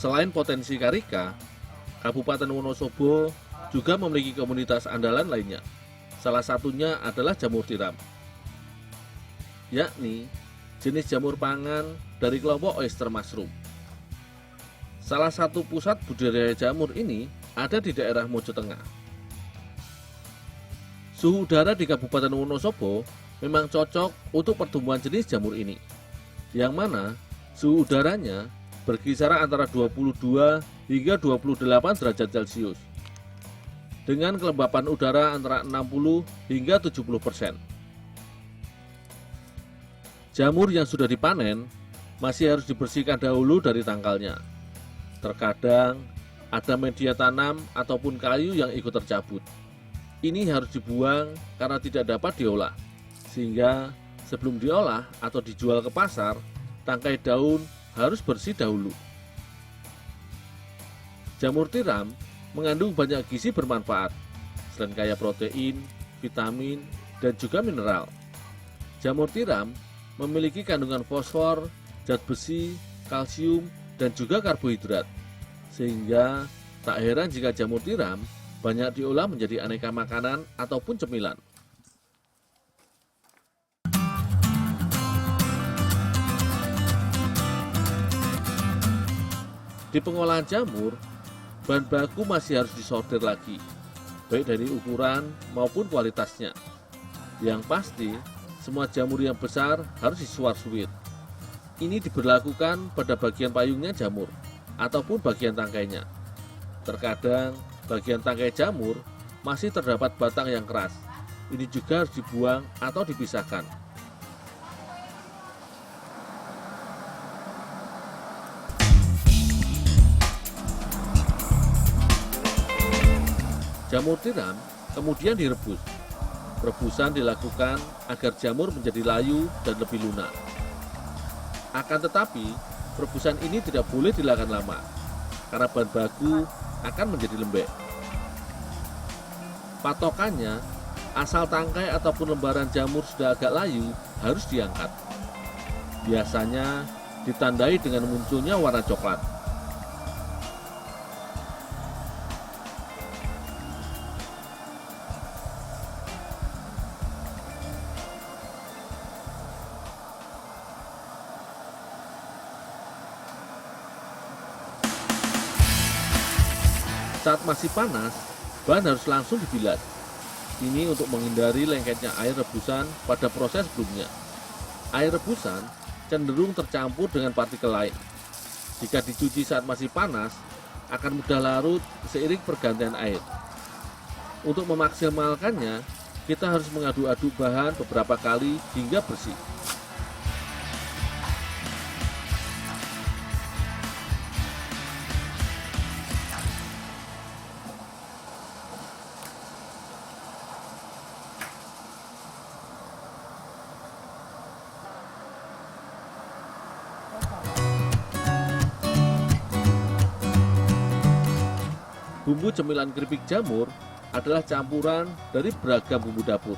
Selain potensi karika, Kabupaten Wonosobo juga memiliki komunitas andalan lainnya. Salah satunya adalah jamur tiram, yakni jenis jamur pangan dari kelompok oyster mushroom. Salah satu pusat budidaya jamur ini ada di daerah Mojo Tengah. Suhu udara di Kabupaten Wonosobo memang cocok untuk pertumbuhan jenis jamur ini, yang mana suhu udaranya berkisar antara 22 hingga 28 derajat Celcius, dengan kelembapan udara antara 60 hingga 70%. Jamur yang sudah dipanen masih harus dibersihkan dahulu dari tangkalnya. Terkadang ada media tanam ataupun kayu yang ikut tercabut. Ini harus dibuang karena tidak dapat diolah, sehingga sebelum diolah atau dijual ke pasar, tangkai daun harus bersih dahulu. Jamur tiram mengandung banyak gizi bermanfaat, selain kaya protein, vitamin, dan juga mineral. Jamur tiram memiliki kandungan fosfor, zat besi, kalsium, dan juga karbohidrat, sehingga tak heran jika jamur tiram banyak diolah menjadi aneka makanan ataupun cemilan. Di pengolahan jamur, bahan baku masih harus disortir lagi, baik dari ukuran maupun kualitasnya. Yang pasti, semua jamur yang besar harus disuar-suir. Ini diberlakukan pada bagian payungnya jamur ataupun bagian tangkainya. Terkadang bagian tangkai jamur masih terdapat batang yang keras. Ini juga harus dibuang atau dipisahkan. Jamur tiram kemudian direbus. Rebusan dilakukan agar jamur menjadi layu dan lebih lunak. Akan tetapi, rebusan ini tidak boleh dilakukan lama, karena bahan baku akan menjadi lembek. Patokannya, asal tangkai ataupun lembaran jamur sudah agak layu, harus diangkat. Biasanya ditandai dengan munculnya warna coklat. Saat masih panas, bahan harus langsung dibilas. Ini untuk menghindari lengketnya air rebusan pada proses sebelumnya. Air rebusan cenderung tercampur dengan partikel lain. Jika dicuci saat masih panas, akan mudah larut seiring pergantian air. Untuk memaksimalkannya, kita harus mengaduk-aduk bahan beberapa kali hingga bersih. Bumbu cemilan keripik jamur adalah campuran dari beragam bumbu dapur,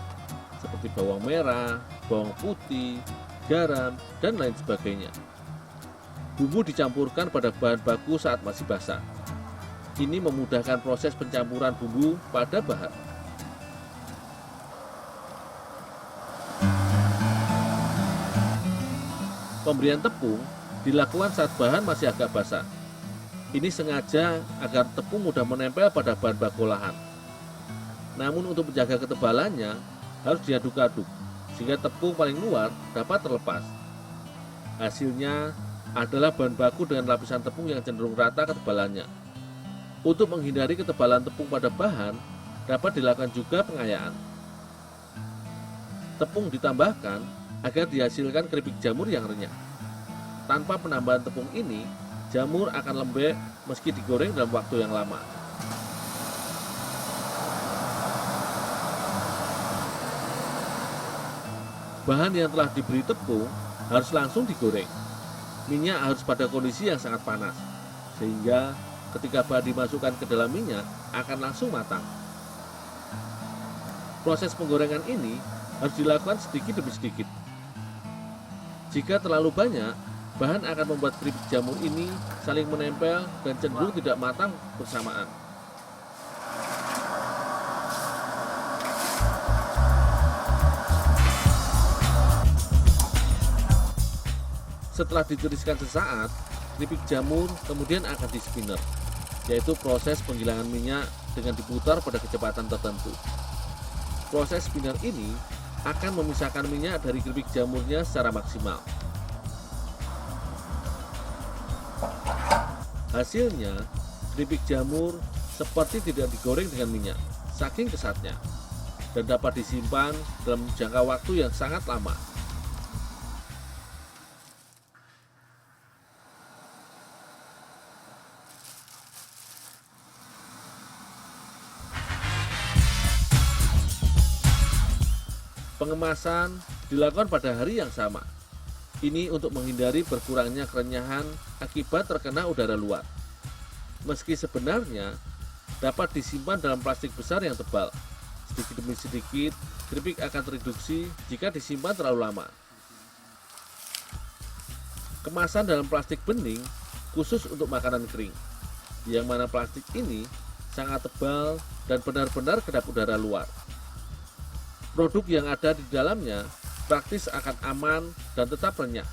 seperti bawang merah, bawang putih, garam, dan lain sebagainya. Bumbu dicampurkan pada bahan baku saat masih basah. Ini memudahkan proses pencampuran bumbu pada bahan. Pemberian tepung dilakukan saat bahan masih agak basah. Ini sengaja agar tepung mudah menempel pada bahan baku olahan. Namun untuk menjaga ketebalannya harus diaduk-aduk sehingga tepung paling luar dapat terlepas. Hasilnya adalah bahan baku dengan lapisan tepung yang cenderung rata ketebalannya. Untuk menghindari ketebalan tepung pada bahan, dapat dilakukan juga pengayaan. Tepung ditambahkan agar dihasilkan keripik jamur yang renyah. Tanpa penambahan tepung ini, jamur akan lembek meski digoreng dalam waktu yang lama. Bahan yang telah diberi tepung harus langsung digoreng. Minyak harus pada kondisi yang sangat panas, sehingga ketika bahan dimasukkan ke dalam minyak akan langsung matang. Proses penggorengan ini harus dilakukan sedikit demi sedikit. Jika terlalu banyak, Bahan akan membuat keripik jamur ini saling menempel dan cenderung tidak matang bersamaan. Setelah ditiriskan sesaat, keripik jamur kemudian akan di-spinner, yaitu proses penghilangan minyak dengan diputar pada kecepatan tertentu. Proses spinner ini akan memisahkan minyak dari keripik jamurnya secara maksimal. Hasilnya, keripik jamur seperti tidak digoreng dengan minyak, saking kesatnya, dan dapat disimpan dalam jangka waktu yang sangat lama. Pengemasan dilakukan pada hari yang sama. Ini untuk menghindari berkurangnya kerenyahan akibat terkena udara luar. Meski sebenarnya dapat disimpan dalam plastik besar yang tebal, sedikit demi sedikit keripik akan tereduksi jika disimpan terlalu lama. Kemasan dalam plastik bening khusus untuk makanan kering, yang mana plastik ini sangat tebal dan benar-benar kedap udara luar. Produk yang ada di dalamnya praktis akan aman dan tetap renyah.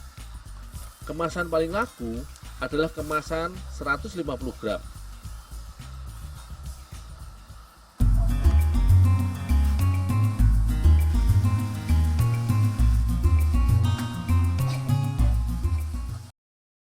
Kemasan paling laku adalah kemasan 150 gram